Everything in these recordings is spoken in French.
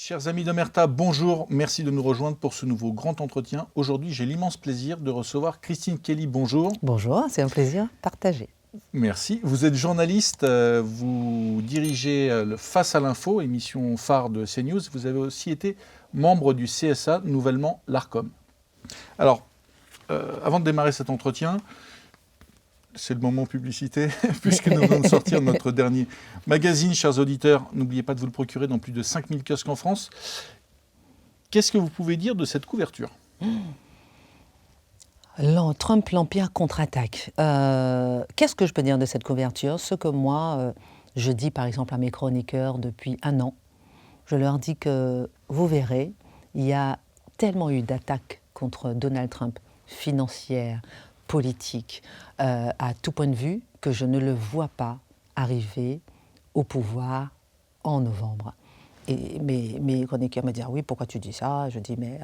Chers amis d'Omerta, bonjour, merci de nous rejoindre pour ce nouveau grand entretien. Aujourd'hui, j'ai l'immense plaisir de recevoir Christine Kelly, bonjour. Bonjour, c'est un plaisir partagé. Merci. Vous êtes journaliste, vous dirigez le Face à l'info, émission phare de CNews. Vous avez aussi été membre du CSA, nouvellement l'ARCOM. Alors, avant de démarrer cet entretien, c'est le moment publicité, puisque nous venons de sortir notre dernier magazine, chers auditeurs. N'oubliez pas de vous le procurer dans plus de 5000 kiosques en France. Qu'est-ce que vous pouvez dire de cette couverture ? Trump, l'Empire contre-attaque. Qu'est-ce que je peux dire de cette couverture ? Ce que moi, je dis par exemple à mes chroniqueurs depuis un an. Je leur dis que vous verrez, il y a tellement eu d'attaques contre Donald Trump, financières, politiques, à tout point de vue, que je ne le vois pas arriver au pouvoir en novembre. Et mes chroniqueurs me disent « Oui, pourquoi tu dis ça ?» Je dis « Mais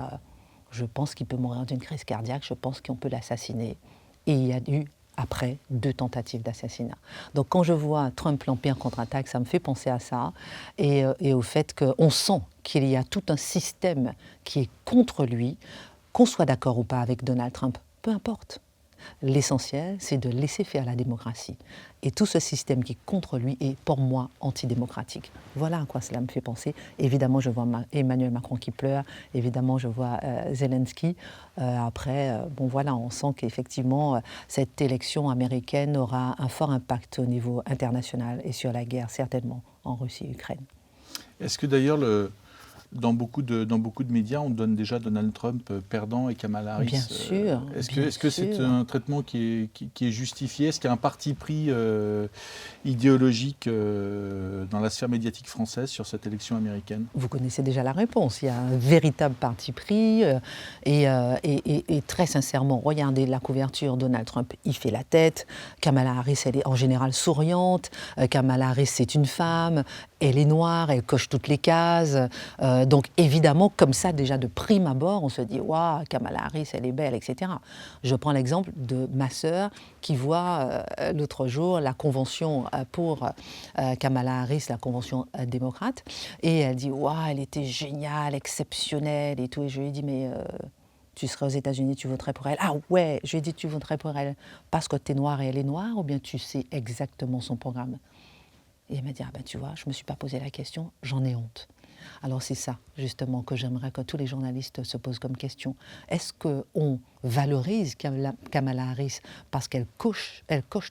je pense qu'il peut mourir d'une crise cardiaque, je pense qu'on peut l'assassiner. » Et il y a eu, après, 2 tentatives d'assassinat. Donc quand je vois Trump, l'Empire contre-attaque, ça me fait penser à ça et au fait qu'on sent qu'il y a tout un système qui est contre lui, qu'on soit d'accord ou pas avec Donald Trump, peu importe. L'essentiel, c'est de laisser faire la démocratie. Et tout ce système qui est contre lui est, pour moi, antidémocratique. Voilà à quoi cela me fait penser. Évidemment, je vois Emmanuel Macron qui pleure. Évidemment, je vois Zelensky. Bon voilà, on sent qu'effectivement, cette élection américaine aura un fort impact au niveau international et sur la guerre, certainement, en Russie et Ukraine. Est-ce que d'ailleurs, dans beaucoup de médias, on donne déjà Donald Trump perdant et Kamala Harris. Bien sûr. Est-ce que c'est un traitement qui est justifié ? Est-ce qu'il y a un parti pris idéologique dans la sphère médiatique française sur cette élection américaine ? Vous connaissez déjà la réponse. Il y a un véritable parti pris et très sincèrement, regardez la couverture. Donald Trump, il fait la tête. Kamala Harris, elle est en général souriante. Kamala Harris, c'est une femme. Elle est noire, elle coche toutes les cases. Donc évidemment, comme ça, déjà de prime abord, on se dit « Waouh, Kamala Harris, elle est belle, etc. » Je prends l'exemple de ma sœur qui voit l'autre jour la convention pour Kamala Harris, la convention démocrate, et elle dit « Waouh, elle était géniale, exceptionnelle et tout. » Et je lui ai dit « Mais tu serais aux États-Unis, tu voterais pour elle ?»« Ah ouais !» Je lui ai dit « Tu voterais pour elle parce que tu es noire et elle est noire ou bien tu sais exactement son programme ?» Et elle m'a dit « Ah ben tu vois, je ne me suis pas posé la question, j'en ai honte. » Alors c'est ça, justement, que j'aimerais que tous les journalistes se posent comme question. Est-ce qu'on valorise Kamala Harris parce qu'elle coche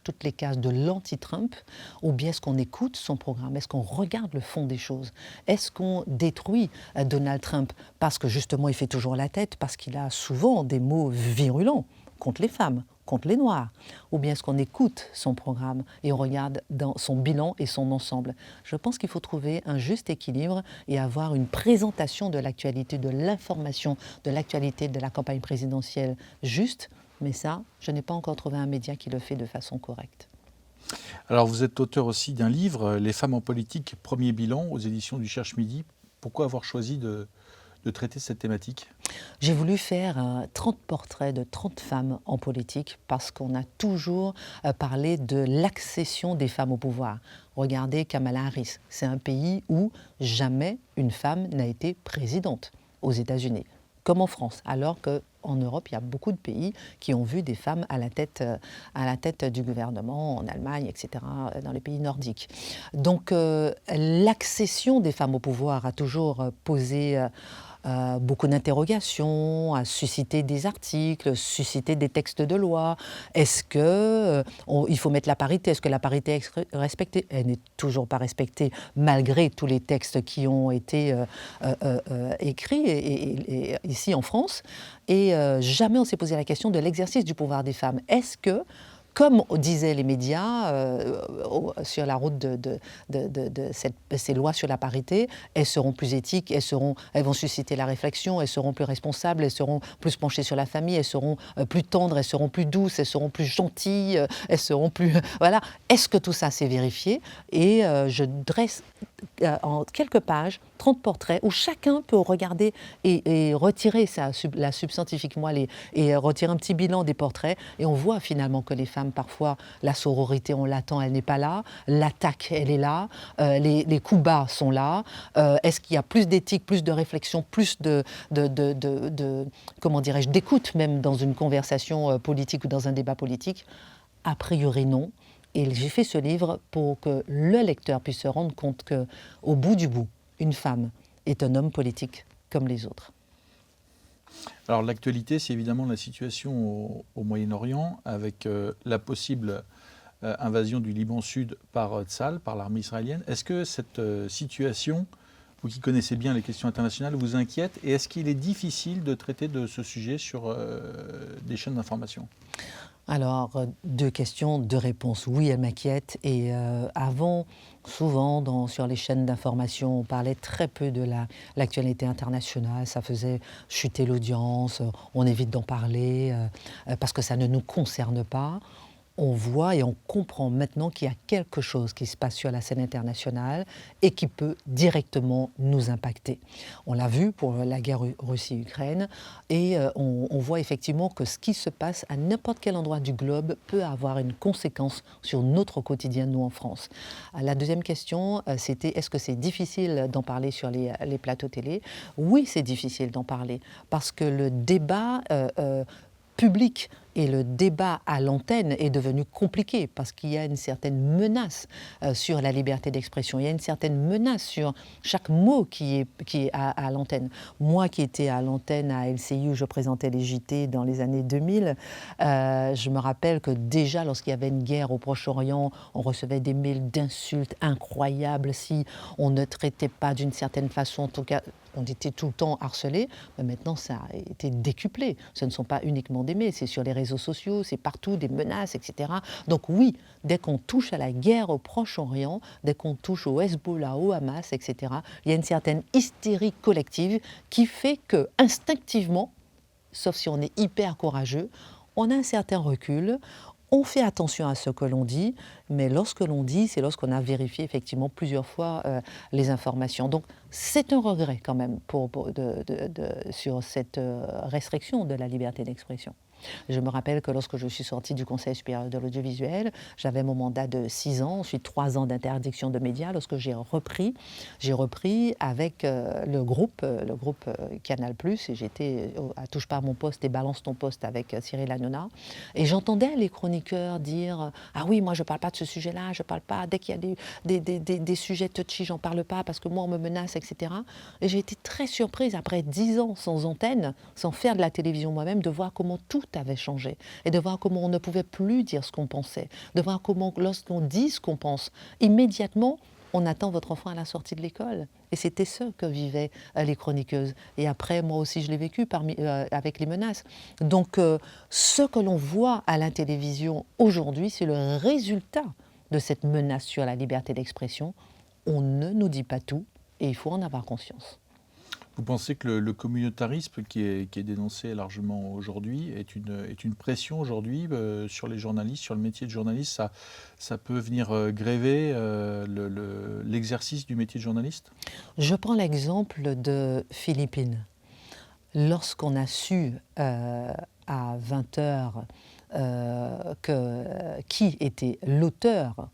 toutes les cases de l'anti-Trump, ou bien est-ce qu'on écoute son programme? Est-ce qu'on regarde le fond des choses? Est-ce qu'on détruit Donald Trump parce que justement il fait toujours la tête, parce qu'il a souvent des mots virulents contre les femmes, contre les Noirs, ou bien est-ce qu'on écoute son programme et on regarde dans son bilan et son ensemble? Je pense qu'il faut trouver un juste équilibre et avoir une présentation de l'actualité, de l'information, de l'actualité de la campagne présidentielle juste, mais ça, je n'ai pas encore trouvé un média qui le fait de façon correcte. Alors vous êtes auteur aussi d'un livre, Les femmes en politique, premier bilan, aux éditions du Cherche-Midi. Pourquoi avoir choisi de traiter cette thématique? J'ai voulu faire 30 portraits de 30 femmes en politique parce qu'on a toujours parlé de l'accession des femmes au pouvoir. Regardez Kamala Harris, c'est un pays où jamais une femme n'a été présidente, aux États-Unis, comme en France, alors qu'en Europe, il y a beaucoup de pays qui ont vu des femmes à la tête du gouvernement, en Allemagne, etc., dans les pays nordiques. Donc l'accession des femmes au pouvoir a toujours posé beaucoup d'interrogations, a suscité des articles, suscité des textes de loi. Est-ce qu'il faut mettre la parité? Est-ce que la parité est respectée? Elle n'est toujours pas respectée, malgré tous les textes qui ont été écrits et ici en France. Et jamais on s'est posé la question de l'exercice du pouvoir des femmes. Est-ce que, comme disaient les médias sur la route de ces lois sur la parité, elles seront plus éthiques, elles vont susciter la réflexion, elles seront plus responsables, elles seront plus penchées sur la famille, elles seront plus tendres, elles seront plus douces, elles seront plus gentilles, elles seront plus... Voilà. Est-ce que tout ça s'est vérifié? Et je dresse en quelques pages 30 portraits où chacun peut regarder et retirer la subscientifique moelle et retirer un petit bilan des portraits, et on voit finalement que les femmes femmes, parfois, la sororité, on l'attend, elle n'est pas là. L'attaque, elle est là. Les coups bas sont là. Est-ce qu'il y a plus d'éthique, plus de réflexion, plus comment dirais-je, d'écoute même dans une conversation politique ou dans un débat politique? A priori, non. Et j'ai fait ce livre pour que le lecteur puisse se rendre compte qu'au bout du bout, une femme est un homme politique comme les autres. Alors l'actualité, c'est évidemment la situation au Moyen-Orient, avec la possible invasion du Liban Sud par Tsahal, par l'armée israélienne. Est-ce que cette situation, vous qui connaissez bien les questions internationales, vous inquiète? Et est-ce qu'il est difficile de traiter de ce sujet sur des chaînes d'information? Alors, deux questions, deux réponses. Oui, elle m'inquiète. Et avant, souvent, sur les chaînes d'information, on parlait très peu de l'actualité internationale. Ça faisait chuter l'audience, on évite d'en parler parce que ça ne nous concerne pas. On voit et on comprend maintenant qu'il y a quelque chose qui se passe sur la scène internationale et qui peut directement nous impacter. On l'a vu pour la guerre Russie-Ukraine et on voit effectivement que ce qui se passe à n'importe quel endroit du globe peut avoir une conséquence sur notre quotidien, nous en France. La deuxième question, c'était est-ce que c'est difficile d'en parler sur les plateaux télé? Oui, c'est difficile d'en parler parce que le débat public et le débat à l'antenne est devenu compliqué parce qu'il y a une certaine menace sur la liberté d'expression. Il y a une certaine menace sur chaque mot qui est à l'antenne. Moi qui étais à l'antenne à LCI où je présentais les JT dans les années 2000, je me rappelle que déjà lorsqu'il y avait une guerre au Proche-Orient, on recevait des mails d'insultes incroyables si on ne traitait pas d'une certaine façon, en tout cas on était tout le temps harcelés, mais maintenant ça a été décuplé. Ce ne sont pas uniquement des mails, c'est sur les réseaux sociaux, c'est partout des menaces, etc. Donc oui, dès qu'on touche à la guerre au Proche-Orient, dès qu'on touche au Hezbollah, au Hamas, etc., il y a une certaine hystérie collective qui fait que instinctivement, sauf si on est hyper courageux, on a un certain recul. On fait attention à ce que l'on dit, mais lorsque l'on dit, c'est lorsqu'on a vérifié effectivement plusieurs fois les informations. Donc c'est un regret quand même sur cette restriction de la liberté d'expression. Je me rappelle que lorsque je suis sortie du Conseil supérieur de l'audiovisuel, j'avais mon mandat de 6 ans, ensuite 3 ans d'interdiction de médias. Lorsque j'ai repris avec le groupe Canal+, et j'étais à Touche pas à mon poste et Balance ton poste avec Cyril Hanouna. Et j'entendais les chroniqueurs dire « Ah oui, moi je ne parle pas de ce sujet-là, je ne parle pas, dès qu'il y a des sujets touchy, j'en parle pas parce que moi on me menace, etc. » Et j'ai été très surprise, après 10 ans sans antenne, sans faire de la télévision moi-même, de voir comment tout avait changé et de voir comment on ne pouvait plus dire ce qu'on pensait, de voir comment lorsqu'on dit ce qu'on pense, immédiatement on attend votre enfant à la sortie de l'école. Et c'était ce que vivaient les chroniqueuses. Et après, moi aussi, je l'ai vécu avec les menaces. Donc, ce que l'on voit à la télévision aujourd'hui, c'est le résultat de cette menace sur la liberté d'expression. On ne nous dit pas tout et il faut en avoir conscience. Vous pensez que le communautarisme qui est dénoncé largement aujourd'hui est une pression aujourd'hui sur les journalistes, sur le métier de journaliste? Ça peut venir gréver l'exercice du métier de journaliste? Je prends l'exemple de Philippines. Lorsqu'on a su à 20h qui était l'auteur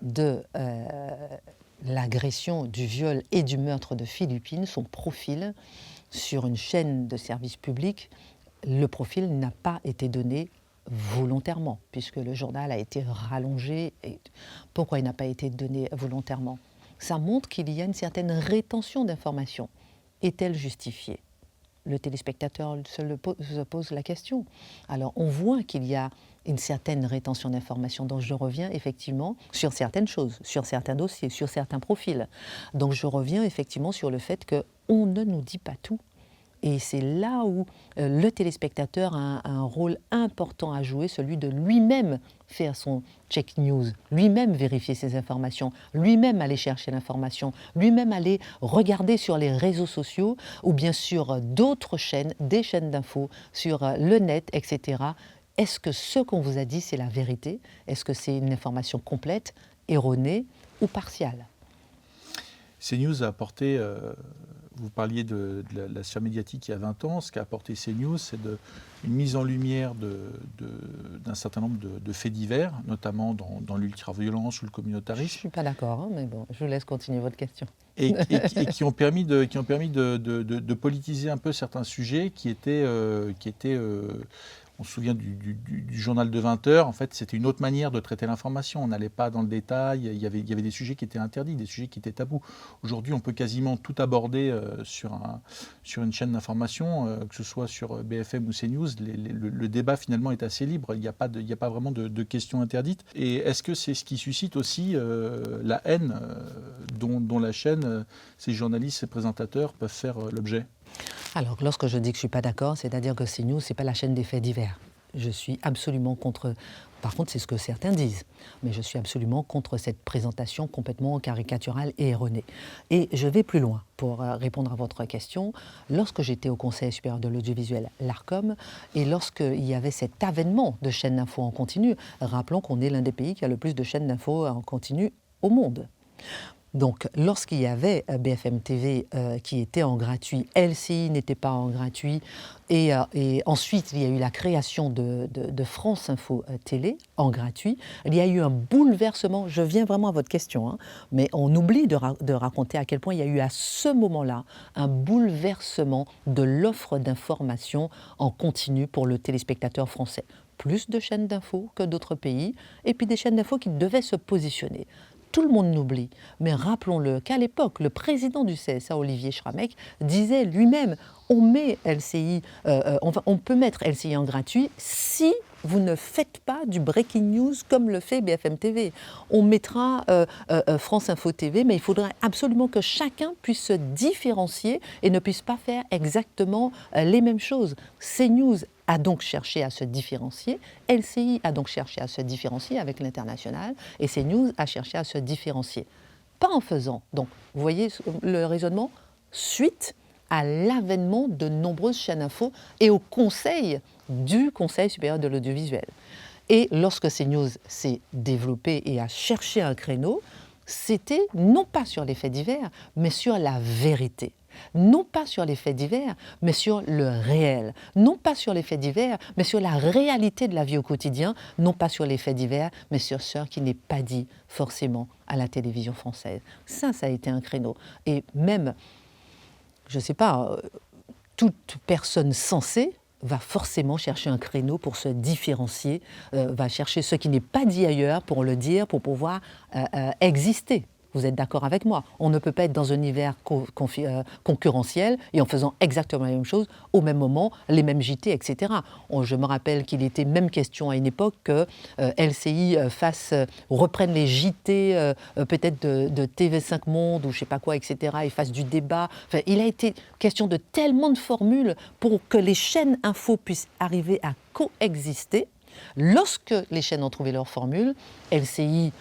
de l'agression, du viol et du meurtre de Philippines, son profil sur une chaîne de service public, le profil n'a pas été donné volontairement, puisque le journal a été rallongé. Et pourquoi il n'a pas été donné volontairement? Ça montre qu'il y a une certaine rétention d'informations. Est-elle justifiée? Le téléspectateur se pose la question. Alors on voit qu'il y a une certaine rétention d'informations. Donc je reviens effectivement sur certaines choses, sur certains dossiers, sur certains profils. Donc je reviens effectivement sur le fait qu'on ne nous dit pas tout. Et c'est là où le téléspectateur a un rôle important à jouer, celui de lui-même faire son check news, lui-même vérifier ses informations, lui-même aller chercher l'information, lui-même aller regarder sur les réseaux sociaux ou bien sur d'autres chaînes, des chaînes d'infos, sur le net, etc. Est-ce que ce qu'on vous a dit, c'est la vérité? Est-ce que c'est une information complète, erronée ou partiale? CNews a apporté... vous parliez de la sphère médiatique il y a 20 ans. Ce qu'a apporté CNews, c'est une mise en lumière d'un certain nombre de faits divers, notamment dans l'ultraviolence ou le communautarisme. Je ne suis pas d'accord, hein, mais bon, je vous laisse continuer votre question. Et qui ont permis de politiser un peu certains sujets qui étaient on se souvient du journal de 20 heures. En fait, c'était une autre manière de traiter l'information. On n'allait pas dans le détail. Il y avait des sujets qui étaient interdits, des sujets qui étaient tabous. Aujourd'hui, on peut quasiment tout aborder sur une chaîne d'information, que ce soit sur BFM ou CNews. Le débat, finalement, est assez libre. Il n'y a pas vraiment de questions interdites. Et est-ce que c'est ce qui suscite aussi la haine dont la chaîne, ces journalistes, ces présentateurs peuvent faire l'objet ? Alors, lorsque je dis que je ne suis pas d'accord, c'est-à-dire que CNews, ce n'est pas la chaîne des faits divers. Je suis absolument contre... Par contre, c'est ce que certains disent. Mais je suis absolument contre cette présentation complètement caricaturale et erronée. Et je vais plus loin pour répondre à votre question. Lorsque j'étais au Conseil supérieur de l'audiovisuel, l'ARCOM, et lorsqu'il y avait cet avènement de chaînes d'infos en continu, rappelons qu'on est l'un des pays qui a le plus de chaînes d'infos en continu au monde. Donc, lorsqu'il y avait BFM TV qui était en gratuit, LCI n'était pas en gratuit, et ensuite il y a eu la création de France Info Télé en gratuit, il y a eu un bouleversement, je viens vraiment à votre question, hein, mais on oublie de raconter à quel point il y a eu à ce moment-là un bouleversement de l'offre d'information en continu pour le téléspectateur français. Plus de chaînes d'infos que d'autres pays, et puis des chaînes d'infos qui devaient se positionner. Tout le monde l'oublie, mais rappelons-le qu'à l'époque, le président du CSA, Olivier Schramek, disait lui-même on met LCI, on peut mettre LCI en gratuit si vous ne faites pas du breaking news comme le fait BFM TV. On mettra France Info TV, mais il faudrait absolument que chacun puisse se différencier et ne puisse pas faire exactement les mêmes choses. CNews a donc cherché à se différencier, LCI a donc cherché à se différencier avec l'international, et CNews a cherché à se différencier. Pas en faisant, donc vous voyez le raisonnement, suite à l'avènement de nombreuses chaînes info et au conseil du Conseil supérieur de l'audiovisuel. Et lorsque CNews s'est développé et a cherché un créneau, c'était non pas sur les faits divers, mais sur la vérité. Non pas sur les faits divers, mais sur le réel. Non pas sur les faits divers, mais sur la réalité de la vie au quotidien. Non pas sur les faits divers, mais sur ce qui n'est pas dit forcément à la télévision française. Ça a été un créneau. Et même, je ne sais pas, toute personne sensée va forcément chercher un créneau pour se différencier, va chercher ce qui n'est pas dit ailleurs pour le dire, pour pouvoir exister. Vous êtes d'accord avec moi? On ne peut pas être dans un univers concurrentiel et en faisant exactement la même chose, au même moment, les mêmes JT, etc. Je me rappelle qu'il était même question à une époque que LCI reprenne les JT peut-être de TV5 Monde ou je ne sais pas quoi, etc. et fasse du débat. Enfin, il a été question de tellement de formules pour que les chaînes info puissent arriver à coexister. Lorsque les chaînes ont trouvé leur formule, LCI,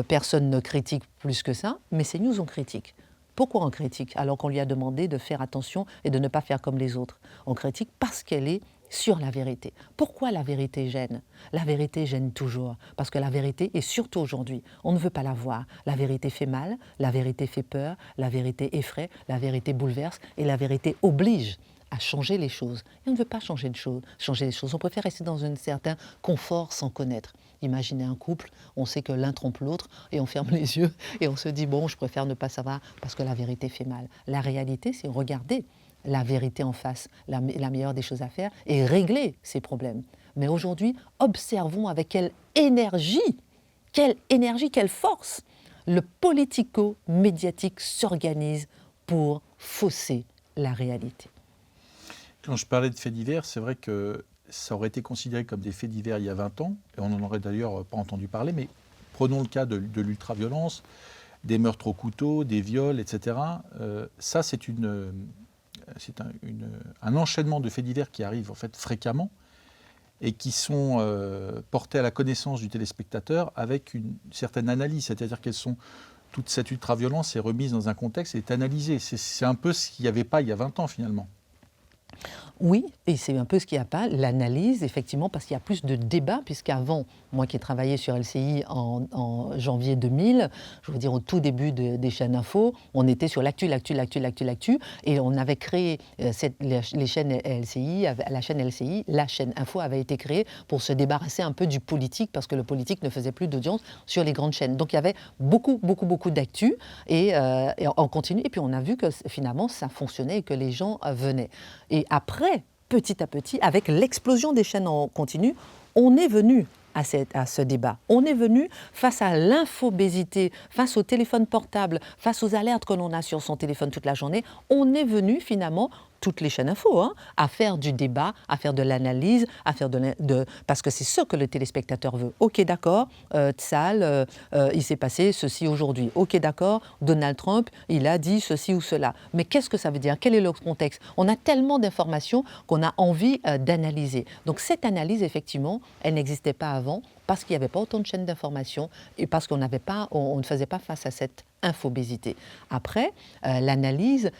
personne ne critique plus que ça, mais CNews on critique. Pourquoi on critique alors qu'on lui a demandé de faire attention et de ne pas faire comme les autres? On critique parce qu'elle est sur la vérité. Pourquoi la vérité gêne? La vérité gêne toujours, parce que la vérité, et surtout aujourd'hui, on ne veut pas la voir. La vérité fait mal, la vérité fait peur, la vérité effraie, la vérité bouleverse et la vérité oblige à changer les choses. Et on ne veut pas changer les choses. On préfère rester dans un certain confort sans connaître. Imaginez un couple, on sait que l'un trompe l'autre et on ferme les yeux et on se dit bon, je préfère ne pas savoir parce que la vérité fait mal. La réalité, c'est regarder la vérité en face, la meilleure des choses à faire et régler ces problèmes. Mais aujourd'hui, observons avec quelle énergie, quelle force le politico-médiatique s'organise pour fausser la réalité. Quand je parlais de faits divers, c'est vrai que ça aurait été considéré comme des faits divers il y a 20 ans, et on n'en aurait d'ailleurs pas entendu parler, mais prenons le cas de l'ultraviolence, des meurtres au couteau, des viols, etc. Ça, c'est un enchaînement de faits divers qui arrivent en fait fréquemment et qui sont portés à la connaissance du téléspectateur avec une certaine analyse, c'est-à-dire toute cette ultraviolence est remise dans un contexte et est analysée. C'est un peu ce qu'il n'y avait pas il y a 20 ans finalement. Oui, et c'est un peu ce qu'il n'y a pas, l'analyse, effectivement, parce qu'il y a plus de débats, puisqu'avant, moi qui ai travaillé sur LCI en janvier 2000, je veux dire au tout début des chaînes info, on était sur l'actu, et on avait créé les chaînes LCI, la chaîne LCI, la chaîne info avait été créée pour se débarrasser un peu du politique, parce que le politique ne faisait plus d'audience sur les grandes chaînes. Donc il y avait beaucoup d'actu, et on continue, et puis on a vu que finalement ça fonctionnait et que les gens venaient. Et après, petit à petit, avec l'explosion des chaînes en continu, on est venu à ce débat. On est venu face à l'infobésité, face au téléphone portable, face aux alertes que l'on a sur son téléphone toute la journée. On est venu finalement, toutes les chaînes info, à faire du débat, à faire de l'analyse, à faire parce que c'est ce que le téléspectateur veut. Ok, d'accord, Tsal, il s'est passé ceci aujourd'hui. Ok, d'accord, Donald Trump, il a dit ceci ou cela. Mais qu'est-ce que ça veut dire? Quel est le contexte? On a tellement d'informations qu'on a envie d'analyser. Donc cette analyse, effectivement, elle n'existait pas avant parce qu'il n'y avait pas autant de chaînes d'information et parce qu'on ne faisait pas face à cette infobésité. Après, l'analyse,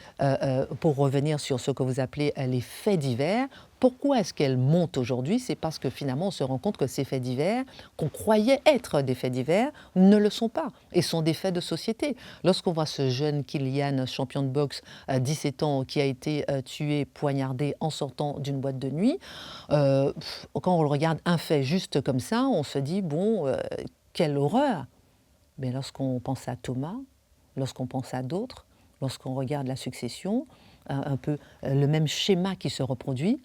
pour revenir sur ce que vous appelez les faits divers, pourquoi est-ce qu'elle monte aujourd'hui? C'est parce que finalement on se rend compte que ces faits divers, qu'on croyait être des faits divers, ne le sont pas et sont des faits de société. Lorsqu'on voit ce jeune Kylian, champion de boxe, 17 ans, qui a été tué, poignardé en sortant d'une boîte de nuit, quand on le regarde un fait juste comme ça, on se dit, bon, quelle horreur! Mais lorsqu'on pense à Thomas, lorsqu'on pense à d'autres, lorsqu'on regarde la succession, un peu le même schéma qui se reproduit,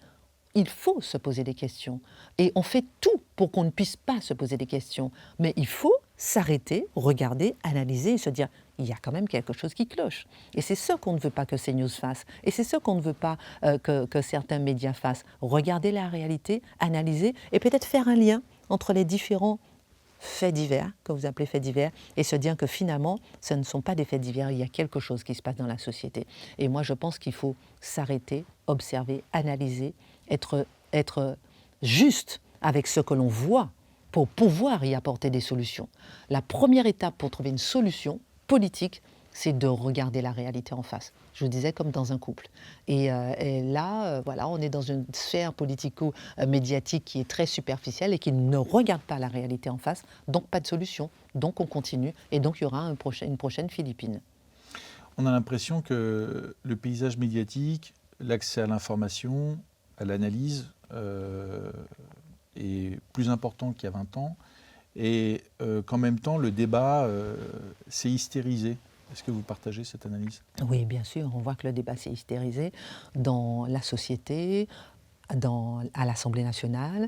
il faut se poser des questions. Et on fait tout pour qu'on ne puisse pas se poser des questions. Mais il faut s'arrêter, regarder, analyser et se dire il y a quand même quelque chose qui cloche. Et c'est ce qu'on ne veut pas que CNews fasse. Et c'est ce qu'on ne veut pas que certains médias fassent. Regarder la réalité, analyser et peut-être faire un lien entre les différents faits divers, que vous appelez faits divers, et se dire que finalement, ce ne sont pas des faits divers, il y a quelque chose qui se passe dans la société. Et moi, je pense qu'il faut s'arrêter, observer, analyser, être juste avec ce que l'on voit pour pouvoir y apporter des solutions. La première étape pour trouver une solution politique, c'est de regarder la réalité en face. Je vous disais, comme dans un couple. Et là, voilà, on est dans une sphère politico-médiatique qui est très superficielle et qui ne regarde pas la réalité en face, donc pas de solution, donc on continue, et donc il y aura une prochaine Philippines. On a l'impression que le paysage médiatique, l'accès à l'information, à l'analyse, est plus important qu'il y a 20 ans, et qu'en même temps, le débat s'est hystérisé. Est-ce que vous partagez cette analyse? Oui, bien sûr. On voit que le débat s'est hystérisé dans la société, à l'Assemblée nationale,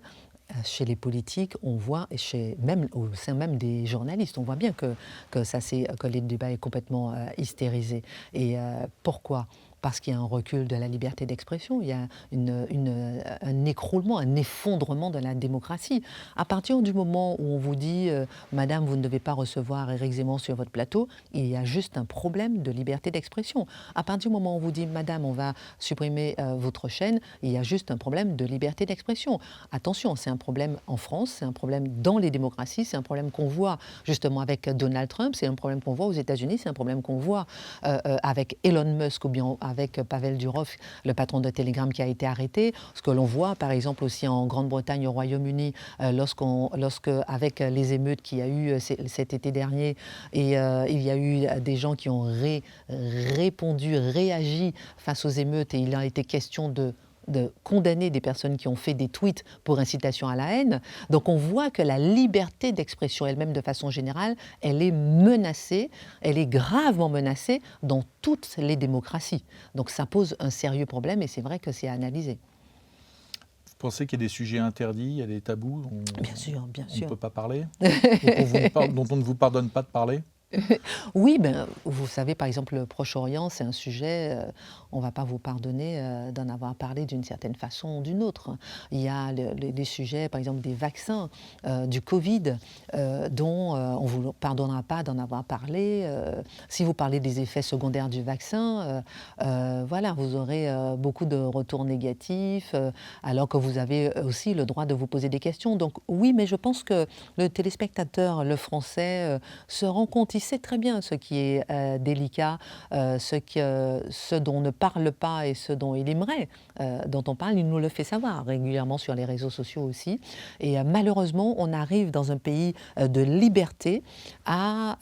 chez les politiques. On voit, et au sein même des journalistes, on voit bien que le débat est complètement hystérisé. Et pourquoi? Parce qu'il y a un recul de la liberté d'expression, il y a un écroulement, un effondrement de la démocratie. À partir du moment où on vous dit « Madame, vous ne devez pas recevoir Éric Zemmour sur votre plateau », il y a juste un problème de liberté d'expression. À partir du moment où on vous dit « Madame, on va supprimer votre chaîne », il y a juste un problème de liberté d'expression. Attention, c'est un problème en France, c'est un problème dans les démocraties, c'est un problème qu'on voit justement avec Donald Trump, c'est un problème qu'on voit aux États-Unis, c'est un problème qu'on voit avec Elon Musk ou bien avec Pavel Durov, le patron de Telegram qui a été arrêté. Ce que l'on voit par exemple aussi en Grande-Bretagne, au Royaume-Uni, avec les émeutes qu'il y a eu cet été dernier, et il y a eu des gens qui ont réagi face aux émeutes, et il a été question de condamner des personnes qui ont fait des tweets pour incitation à la haine. Donc on voit que la liberté d'expression elle-même, de façon générale, elle est menacée, elle est gravement menacée dans toutes les démocraties. Donc ça pose un sérieux problème, et c'est vrai que c'est à analyser. Vous pensez qu'il y a des sujets interdits, il y a des tabous Bien sûr. On ne peut pas parler, dont on ne vous pardonne pas de parler? Oui, vous savez, par exemple, le Proche-Orient, c'est un sujet, on ne va pas vous pardonner d'en avoir parlé d'une certaine façon ou d'une autre. Il y a les sujets, par exemple, des vaccins, du Covid, dont on ne vous pardonnera pas d'en avoir parlé. Si vous parlez des effets secondaires du vaccin, voilà, vous aurez beaucoup de retours négatifs, alors que vous avez aussi le droit de vous poser des questions. Donc oui, mais je pense que le téléspectateur, le Français, se rend compte qui sait très bien ce qui est délicat, ce dont on ne parle pas et ce dont il aimerait, dont on parle, il nous le fait savoir régulièrement sur les réseaux sociaux aussi. Et malheureusement, on arrive dans un pays de liberté à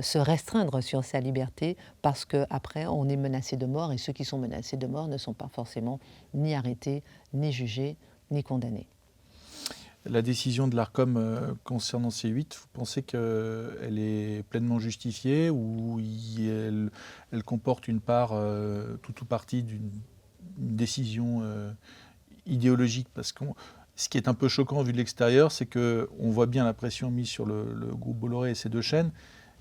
se restreindre sur sa liberté parce qu'après, on est menacé de mort et ceux qui sont menacés de mort ne sont pas forcément ni arrêtés, ni jugés, ni condamnés. La décision de l'ARCOM concernant C8, vous pensez qu'elle est pleinement justifiée ou elle comporte une part, tout ou partie d'une décision idéologique? Parce que ce qui est un peu choquant vu de l'extérieur, c'est qu'on voit bien la pression mise sur le groupe Bolloré et ses deux chaînes,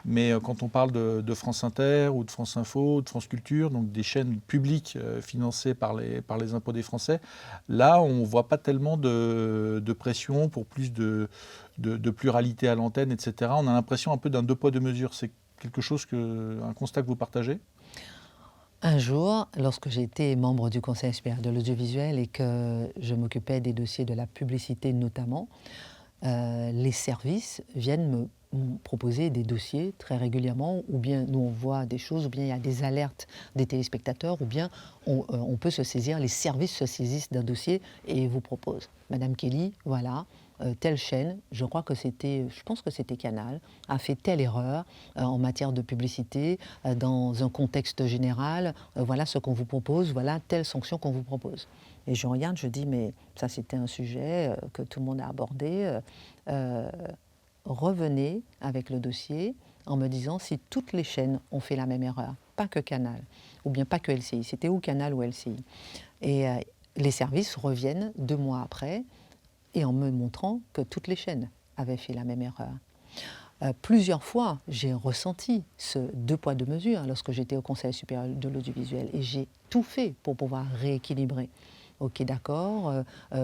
mais quand on parle de France Inter ou de France Info, de France Culture, donc des chaînes publiques financées par les impôts des Français, là on ne voit pas tellement de pression pour plus de pluralité à l'antenne, etc. On a l'impression un peu d'un deux poids deux mesures. C'est quelque chose un constat que vous partagez? Un jour, lorsque j'étais membre du Conseil supérieur de l'audiovisuel et que je m'occupais des dossiers de la publicité notamment, les services viennent me proposer des dossiers très régulièrement, ou bien nous on voit des choses, ou bien il y a des alertes des téléspectateurs, ou bien on peut se saisir, les services se saisissent d'un dossier et vous proposent. Madame Kelly, voilà, telle chaîne, je pense que c'était Canal, a fait telle erreur en matière de publicité, dans un contexte général, voilà ce qu'on vous propose, voilà telle sanction qu'on vous propose. Et je regarde, je dis, mais ça c'était un sujet que tout le monde a abordé. Revenez avec le dossier en me disant si toutes les chaînes ont fait la même erreur, pas que Canal, ou bien pas que LCI, c'était ou Canal ou LCI. Et les services reviennent 2 mois après et en me montrant que toutes les chaînes avaient fait la même erreur. Plusieurs fois, j'ai ressenti ce deux poids deux mesures lorsque j'étais au Conseil supérieur de l'audiovisuel et j'ai tout fait pour pouvoir rééquilibrer. Ok, d'accord,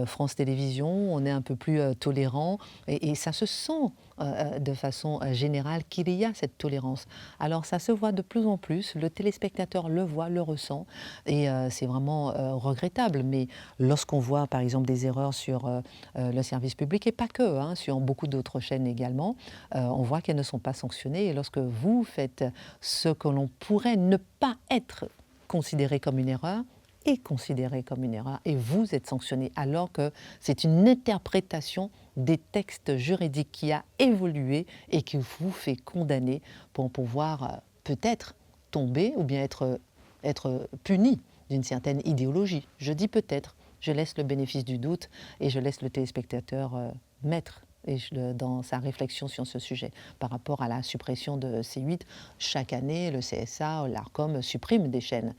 France Télévisions, on est un peu plus tolérant et ça se sent de façon générale qu'il y a cette tolérance. Alors ça se voit de plus en plus, le téléspectateur le voit, le ressent et c'est vraiment regrettable. Mais lorsqu'on voit par exemple des erreurs sur le service public et pas que, hein, sur beaucoup d'autres chaînes également, on voit qu'elles ne sont pas sanctionnées et lorsque vous faites ce que l'on pourrait ne pas être considéré comme une erreur, est considéré comme une erreur et vous êtes sanctionné alors que c'est une interprétation des textes juridiques qui a évolué et qui vous fait condamner pour pouvoir peut-être tomber ou bien être puni d'une certaine idéologie. Je dis peut-être, je laisse le bénéfice du doute et je laisse le téléspectateur mettre dans sa réflexion sur ce sujet. Par rapport à la suppression de C8, chaque année, le CSA, l'ARCOM supprime des chaînes.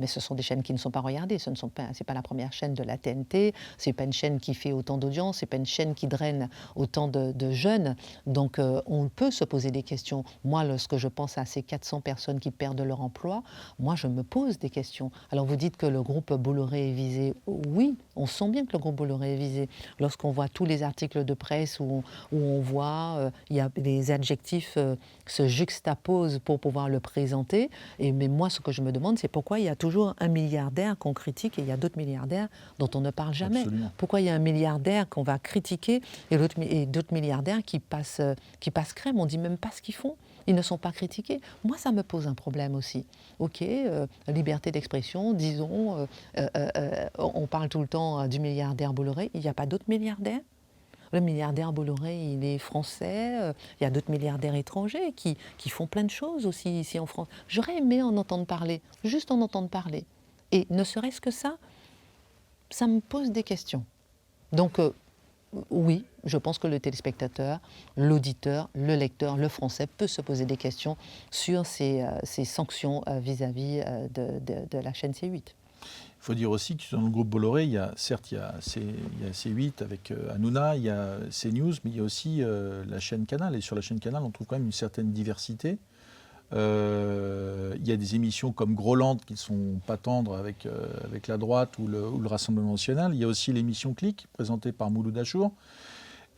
Mais ce sont des chaînes qui ne sont pas regardées. Ce n'est pas la première chaîne de la TNT, ce n'est pas une chaîne qui fait autant d'audience, ce n'est pas une chaîne qui draine autant de jeunes. Donc on peut se poser des questions. Moi, lorsque je pense à ces 400 personnes qui perdent leur emploi, moi, je me pose des questions. Alors vous dites que le groupe Bolloré est visé. Oui, on sent bien que le groupe Bolloré est visé. Lorsqu'on voit tous les articles de presse où on voit, il y a des adjectifs se juxtaposent pour pouvoir le présenter. Mais moi, ce que je me demande, c'est pourquoi il y a toujours un milliardaire qu'on critique et il y a d'autres milliardaires dont on ne parle jamais. Absolument. Pourquoi il y a un milliardaire qu'on va critiquer et d'autres milliardaires qui passent crème. On ne dit même pas ce qu'ils font. Ils ne sont pas critiqués. Moi, ça me pose un problème aussi. Ok, liberté d'expression, disons, on parle tout le temps du milliardaire Bolloré. Il n'y a pas d'autres milliardaires? Le milliardaire Bolloré, il est français. Il y a d'autres milliardaires étrangers qui font plein de choses aussi ici en France. J'aurais aimé en entendre parler, juste en entendre parler. Et ne serait-ce que ça me pose des questions. Donc, oui, je pense que le téléspectateur, l'auditeur, le lecteur, le français peut se poser des questions sur ces sanctions vis-à-vis de la chaîne C8. Il faut dire aussi que dans le groupe Bolloré, il y a C8 avec Hanouna, il y a CNews, mais il y a aussi la chaîne Canal. Et sur la chaîne Canal, on trouve quand même une certaine diversité. Il y a des émissions comme Groland qui ne sont pas tendres avec la droite ou le Rassemblement national. Il y a aussi l'émission Click, présentée par Mouloud Achour.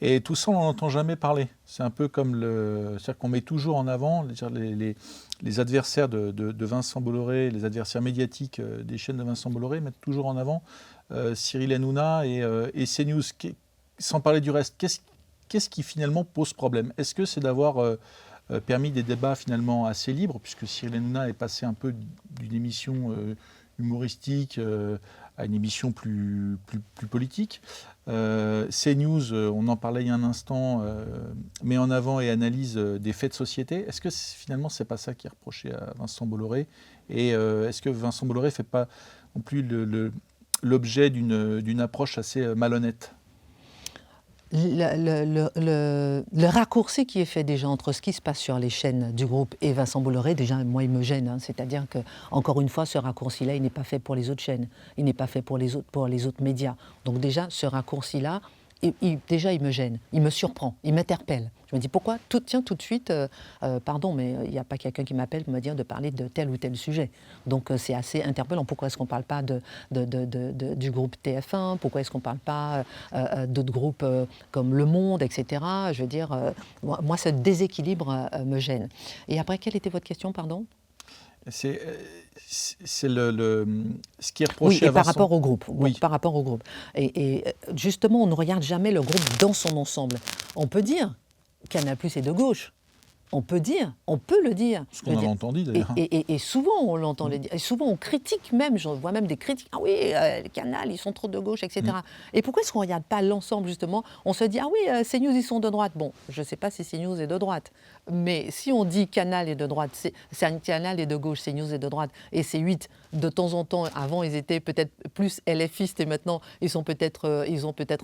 Et tout ça, on n'en entend jamais parler. C'est un peu comme c'est-à-dire qu'on met toujours en avant les adversaires de Vincent Bolloré, les adversaires médiatiques des chaînes de Vincent Bolloré mettent toujours en avant Cyril Hanouna et CNews. Sans parler du reste, qu'est-ce qui finalement pose problème? Est-ce que c'est d'avoir permis des débats finalement assez libres, puisque Cyril Hanouna est passé un peu d'une émission humoristique à une émission plus politique. CNews, on en parlait il y a un instant, met en avant et analyse des faits de société. Est-ce que finalement c'est pas ça qui est reproché à Vincent Bolloré? Et est-ce que Vincent Bolloré ne fait pas non plus l'objet d'une approche assez malhonnête? Le raccourci qui est fait déjà entre ce qui se passe sur les chaînes du groupe et Vincent Bolloré, déjà, moi, il me gêne. Hein. C'est-à-dire que, encore une fois, ce raccourci-là, il n'est pas fait pour les autres chaînes. Il n'est pas fait pour les autres médias. Donc déjà, ce raccourci-là, déjà, il me gêne. Il me surprend. Il m'interpelle. Je me dis, pourquoi tout de suite, pardon, mais il n'y a pas quelqu'un qui m'appelle pour me dire de parler de tel ou tel sujet. Donc c'est assez interpellant. Pourquoi est-ce qu'on ne parle pas du groupe TF1? Pourquoi est-ce qu'on ne parle pas d'autres groupes comme Le Monde, etc. Je veux dire, moi, ce déséquilibre me gêne. Et après, quelle était votre question, pardon? C'est ce qui est reproché oui, et à Vincent. par rapport au groupe. Oui. Par rapport au groupe. Et justement, on ne regarde jamais le groupe dans son ensemble. On peut dire Canal+ est de gauche. On peut le dire. Ce qu'on a entendu d'ailleurs. Et souvent on l'entend le dire. Et souvent on critique même, je vois même des critiques. Ah oui, les Canal, ils sont trop de gauche, etc. Et pourquoi est-ce qu'on ne regarde pas l'ensemble justement? On se dit, ah oui, CNews, ils sont de droite. Bon, je ne sais pas si CNews est de droite. Mais si on dit Canal est de droite, Canal est de gauche, CNews est de droite, et C8, de temps en temps, avant ils étaient peut-être plus LFistes et maintenant ils ont peut-être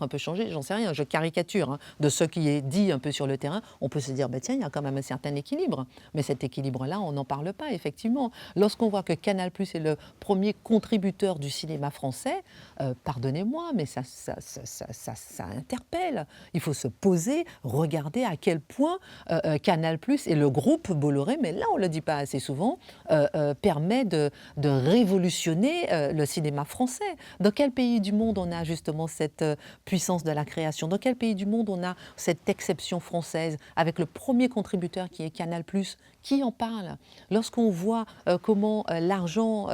un peu changé, j'en sais rien, je caricature de ce qui est dit un peu sur le terrain, on peut se dire, tiens, il y a quand même un certain équilibre. Mais cet équilibre-là, on n'en parle pas, effectivement. Lorsqu'on voit que Canal+ est le premier contributeur du cinéma français, pardonnez-moi, mais ça interpelle. Il faut se poser, regarder à quel point Canal+ et le groupe Bolloré, mais là on ne le dit pas assez souvent, permet de révolutionner le cinéma français. Dans quel pays du monde on a justement cette puissance de la création? Dans quel pays du monde on a cette exception française avec le premier contributeur qui est Canal+? Qui en parle? Lorsqu'on voit comment l'argent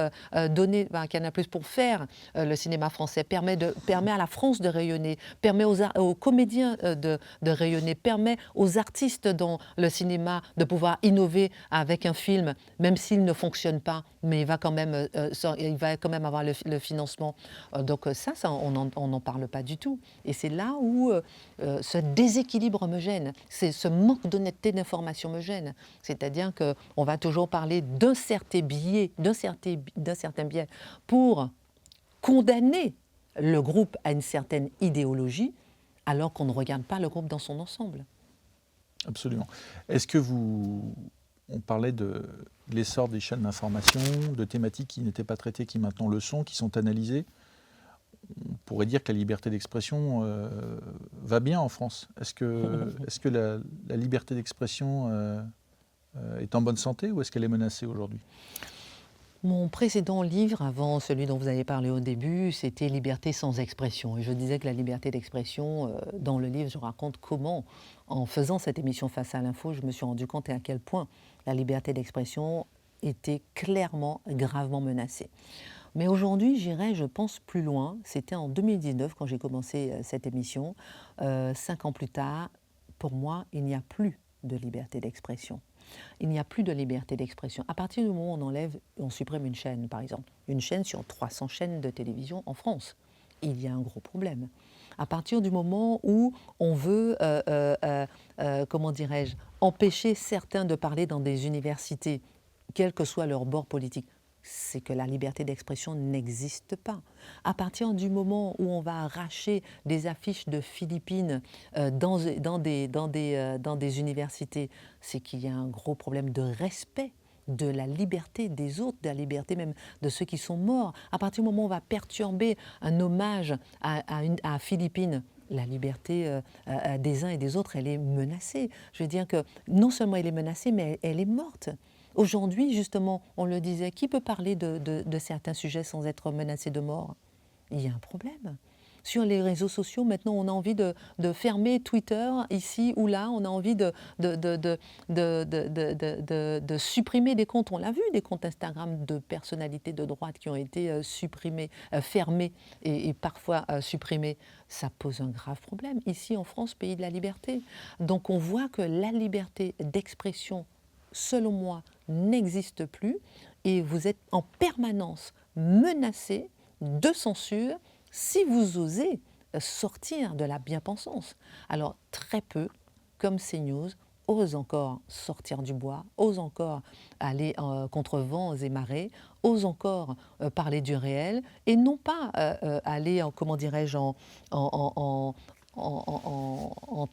donné à Canal+ pour faire le cinéma français permet à la France de rayonner, permet aux comédiens de rayonner, permet aux artistes dans le cinéma de pouvoir innover avec un film, même s'il ne fonctionne pas, mais il va quand même avoir le financement. Donc ça on n'en parle pas du tout. Et c'est là où ce déséquilibre me gêne, c'est ce manque d'honnêteté d'information me gêne. C'est-à-dire qu'on va toujours parler d'un certain biais pour condamner le groupe à une certaine idéologie, alors qu'on ne regarde pas le groupe dans son ensemble. Absolument. Est-ce que on parlait de l'essor des chaînes d'information, de thématiques qui n'étaient pas traitées, qui maintenant le sont, qui sont analysées. On pourrait dire que la liberté d'expression va bien en France. Est-ce que la liberté d'expression est en bonne santé ou est-ce qu'elle est menacée aujourd'hui? Mon précédent livre, avant celui dont vous avez parlé au début, c'était Liberté sans expression. Et je disais que la liberté d'expression, dans le livre, je raconte comment, en faisant cette émission Face à l'info, je me suis rendu compte à quel point la liberté d'expression était clairement, gravement menacée. Mais aujourd'hui, j'irai, je pense, plus loin. C'était en 2019 quand j'ai commencé cette émission. 5 ans plus tard, pour moi, il n'y a plus de liberté d'expression. Il n'y a plus de liberté d'expression. À partir du moment où on supprime une chaîne, par exemple, une chaîne sur 300 chaînes de télévision en France, il y a un gros problème. À partir du moment où on veut, comment dirais-je, empêcher certains de parler dans des universités, quel que soit leur bord politique, c'est que la liberté d'expression n'existe pas. À partir du moment où on va arracher des affiches de Philippines dans des universités, c'est qu'il y a un gros problème de respect de la liberté des autres, de la liberté même de ceux qui sont morts. À partir du moment où on va perturber un hommage à Philippines, la liberté des uns et des autres, elle est menacée. Je veux dire que non seulement elle est menacée, mais elle est morte. Aujourd'hui, justement, on le disait, qui peut parler de certains sujets sans être menacé de mort? Il y a un problème. Sur les réseaux sociaux, maintenant, on a envie de fermer Twitter ici ou là. On a envie de supprimer des comptes. On l'a vu, des comptes Instagram de personnalités de droite qui ont été supprimés, fermés et parfois supprimés. Ça pose un grave problème. Ici, en France, pays de la liberté. Donc, on voit que la liberté d'expression, selon moi, n'existe plus et vous êtes en permanence menacé de censure si vous osez sortir de la bien-pensance. Alors, très peu, comme CNews, osent encore sortir du bois, osent encore aller contre vents et marées, osent encore parler du réel et non pas aller, comment dirais-je, en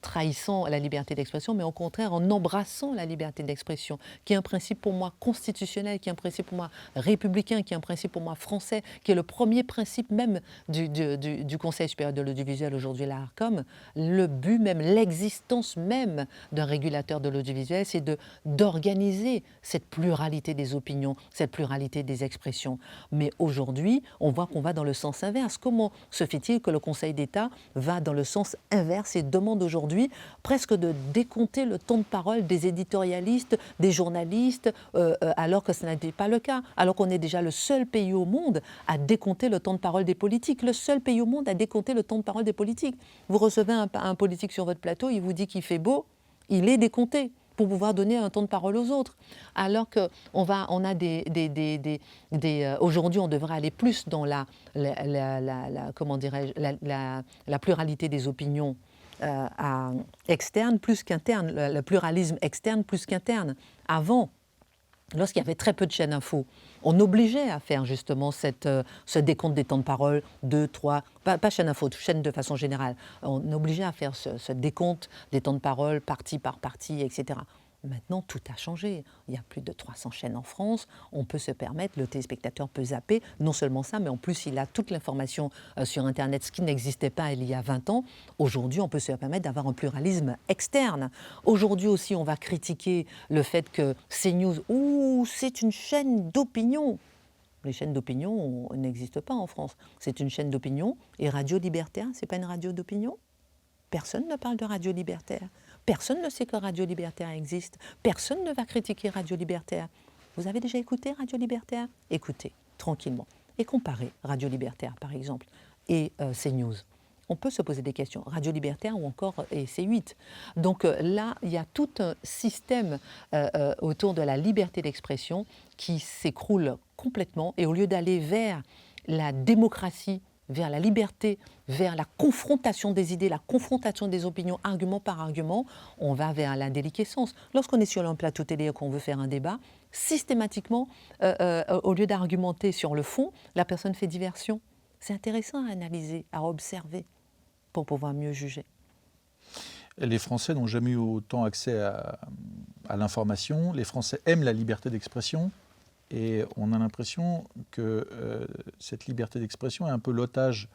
trahissant la liberté d'expression, mais au contraire en embrassant la liberté d'expression, qui est un principe pour moi constitutionnel, qui est un principe pour moi républicain, qui est un principe pour moi français, qui est le premier principe même du Conseil supérieur de l'audiovisuel, aujourd'hui l'ARCOM. Le but même, l'existence même d'un régulateur de l'audiovisuel, c'est d'organiser cette pluralité des opinions, cette pluralité des expressions. Mais aujourd'hui, on voit qu'on va dans le sens inverse. Comment se fait-il que le Conseil d'État va dans le sens inverse et demande aujourd'hui presque de décompter le temps de parole des éditorialistes, des journalistes, alors que ce n'était pas le cas, alors qu'on est déjà le seul pays au monde à décompter le temps de parole des politiques, le seul pays au monde à décompter le temps de parole des politiques. Vous recevez un politique sur votre plateau, il vous dit qu'il fait beau, il est décompté pour pouvoir donner un temps de parole aux autres. Alors qu'on a aujourd'hui, on devrait aller plus dans comment dirais-je, la pluralité des opinions externes plus qu'internes, le pluralisme externe plus qu'interne. Avant, lorsqu'il y avait très peu de chaînes info, on obligeait à faire justement ce décompte des temps de parole, 2, 3, pas chaîne info, chaîne de façon générale. On obligeait à faire ce décompte des temps de parole, parti par parti, etc. Maintenant, tout a changé. Il y a plus de 300 chaînes en France. On peut se permettre, le téléspectateur peut zapper. Non seulement ça, mais en plus, il a toute l'information sur Internet, ce qui n'existait pas il y a 20 ans. Aujourd'hui, on peut se permettre d'avoir un pluralisme externe. Aujourd'hui aussi, on va critiquer le fait que CNews, c'est une chaîne d'opinion. Les chaînes d'opinion n'existent pas en France. C'est une chaîne d'opinion. Et Radio Libertaire, ce n'est pas une radio d'opinion ? Personne ne parle de Radio Libertaire. Personne ne sait que Radio Libertaire existe. Personne ne va critiquer Radio Libertaire. Vous avez déjà écouté Radio Libertaire ? Écoutez, tranquillement. Et comparez Radio Libertaire, par exemple, et CNews. On peut se poser des questions. Radio Libertaire ou encore C8. Donc là, il y a tout un système autour de la liberté d'expression qui s'écroule complètement. Et au lieu d'aller vers la démocratie, vers la liberté, vers la confrontation des idées, la confrontation des opinions, argument par argument, on va vers la déliquescence. Lorsqu'on est sur un plateau télé et qu'on veut faire un débat, systématiquement, au lieu d'argumenter sur le fond, la personne fait diversion. C'est intéressant à analyser, à observer, pour pouvoir mieux juger. Les Français n'ont jamais eu autant accès à l'information. Les Français aiment la liberté d'expression. Et on a l'impression que cette liberté d'expression est un peu l'otage,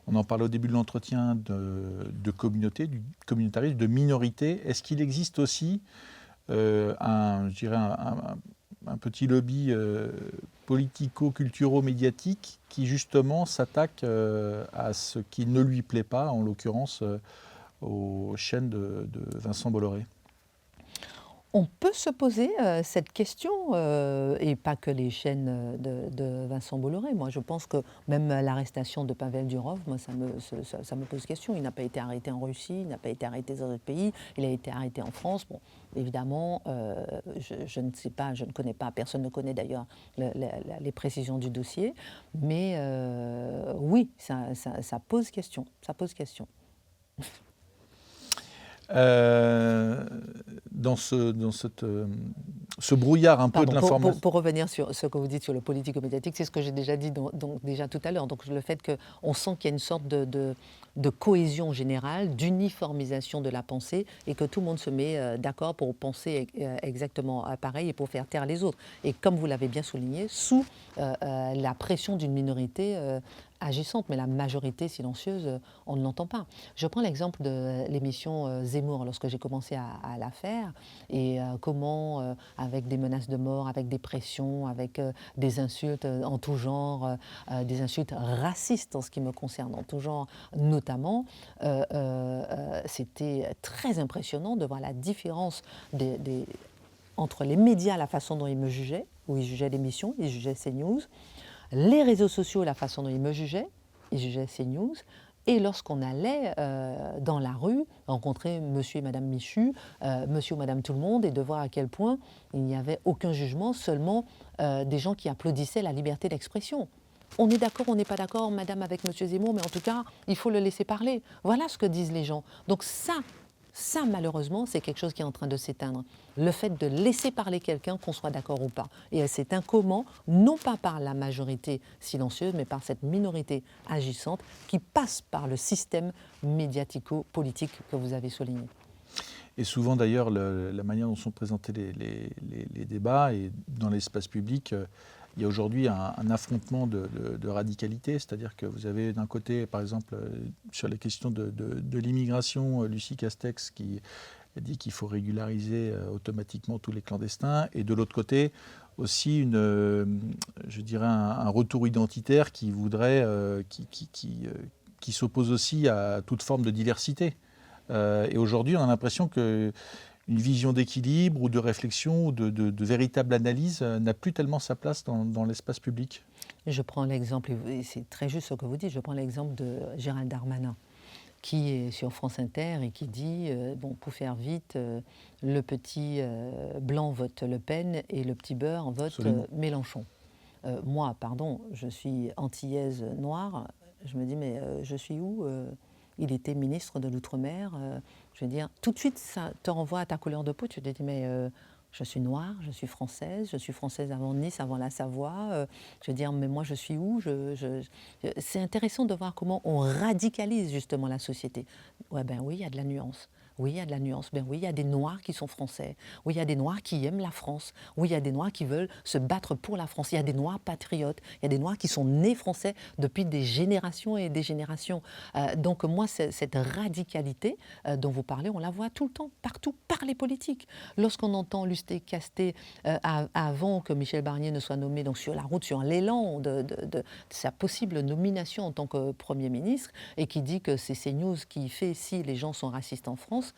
on en parlait au début de l'entretien, de communauté, du communautarisme, de minorité. Est-ce qu'il existe aussi un petit lobby politico-culturo-médiatique qui justement s'attaque à ce qui ne lui plaît pas, en l'occurrence aux chaînes de Vincent Bolloré ? On peut se poser cette question, et pas que les chaînes de Vincent Bolloré. Moi, je pense que même l'arrestation de Pavel Durov, moi, ça me pose question. Il n'a pas été arrêté en Russie, il n'a pas été arrêté dans d'autres pays, il a été arrêté en France. Bon, évidemment, je ne sais pas, je ne connais pas, personne ne connaît d'ailleurs les précisions du dossier, mais oui, ça pose question, ça pose question. Dans ce brouillard un peu de l'information. Pour revenir sur ce que vous dites sur le politico-médiatique, c'est ce que j'ai déjà dit déjà tout à l'heure. Donc le fait qu'on sent qu'il y a une sorte de cohésion générale, d'uniformisation de la pensée et que tout le monde se met d'accord pour penser exactement pareil et pour faire taire les autres. Et comme vous l'avez bien souligné, sous la pression d'une minorité agissante, mais la majorité silencieuse, on ne l'entend pas. Je prends l'exemple de l'émission Zemmour, lorsque j'ai commencé à la faire, et comment, avec des menaces de mort, avec des pressions, avec des insultes en tout genre, des insultes racistes en ce qui me concerne, en tout genre notamment, c'était très impressionnant de voir la différence entre les médias, la façon dont ils me jugeaient, où ils jugeaient l'émission, ils jugeaient CNews, les réseaux sociaux, la façon dont ils me jugeaient, ils jugeaient CNews, et lorsqu'on allait dans la rue, rencontrer monsieur et madame Michu, monsieur ou madame tout le monde, et de voir à quel point il n'y avait aucun jugement, seulement des gens qui applaudissaient la liberté d'expression. On est d'accord, on n'est pas d'accord, madame, avec monsieur Zemmour, mais en tout cas, il faut le laisser parler. Voilà ce que disent les gens. Donc ça, malheureusement, c'est quelque chose qui est en train de s'éteindre. Le fait de laisser parler quelqu'un, qu'on soit d'accord ou pas. Et elle s'éteint comment? Non pas par la majorité silencieuse, mais par cette minorité agissante qui passe par le système médiatico-politique que vous avez souligné. Et souvent d'ailleurs, la manière dont sont présentés les débats et dans l'espace public, il y a aujourd'hui un affrontement de radicalité, c'est-à-dire que vous avez d'un côté, par exemple, sur les questions de l'immigration, Lucie Castex qui a dit qu'il faut régulariser automatiquement tous les clandestins, et de l'autre côté aussi je dirais un retour identitaire qui voudrait, qui s'oppose aussi à toute forme de diversité. Et aujourd'hui, on a l'impression qu'une vision d'équilibre ou de réflexion ou de véritable analyse n'a plus tellement sa place dans l'espace public. Je prends l'exemple, et c'est très juste ce que vous dites, je prends l'exemple de Gérald Darmanin, qui est sur France Inter et qui dit, bon, pour faire vite, le petit blanc vote Le Pen et le petit beurre vote Mélenchon. Moi, pardon, je suis antillaise noire, je me dis, mais je suis où il était ministre de l'Outre-mer. Je veux dire, tout de suite, ça te renvoie à ta couleur de peau. Tu te dis, mais je suis noire, je suis française avant Nice, avant la Savoie. Je veux dire, mais moi, je suis où? C'est intéressant de voir comment on radicalise justement la société. Ouais, ben oui, il y a de la nuance. Oui, il y a de la nuance. Ben oui, il y a des Noirs qui sont français. Oui, il y a des Noirs qui aiment la France. Oui, il y a des Noirs qui veulent se battre pour la France. Il y a des Noirs patriotes. Il y a des Noirs qui sont nés français depuis des générations et des générations. Donc moi, cette radicalité dont vous parlez, on la voit tout le temps, partout, par les politiques. Lorsqu'on entend Lusté Casté, avant que Michel Barnier ne soit nommé donc sur la route, sur l'élan de sa possible nomination en tant que Premier ministre, et qui dit que c'est CNews qui fait si les gens sont racistes en France,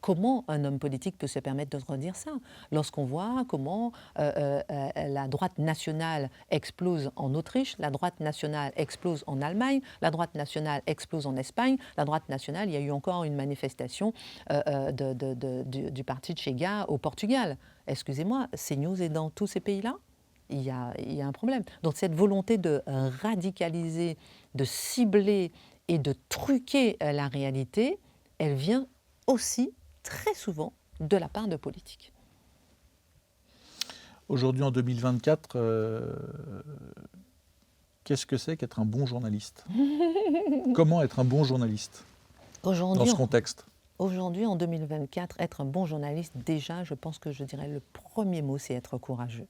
comment un homme politique peut se permettre de redire ça? Lorsqu'on voit comment la droite nationale explose en Autriche, la droite nationale explose en Allemagne, la droite nationale explose en Espagne, la droite nationale, il y a eu encore une manifestation du parti de Chega au Portugal. Excusez-moi, CNews est dans tous ces pays-là? Il y a un problème. Donc cette volonté de radicaliser, de cibler et de truquer la réalité, elle vient aussi très souvent de la part de politiques. Aujourd'hui, en 2024, qu'est-ce que c'est qu'être un bon journaliste? Comment être un bon journaliste dans ce contexte? Aujourd'hui, en 2024, être un bon journaliste, déjà, je pense que je dirais le premier mot, c'est être courageux.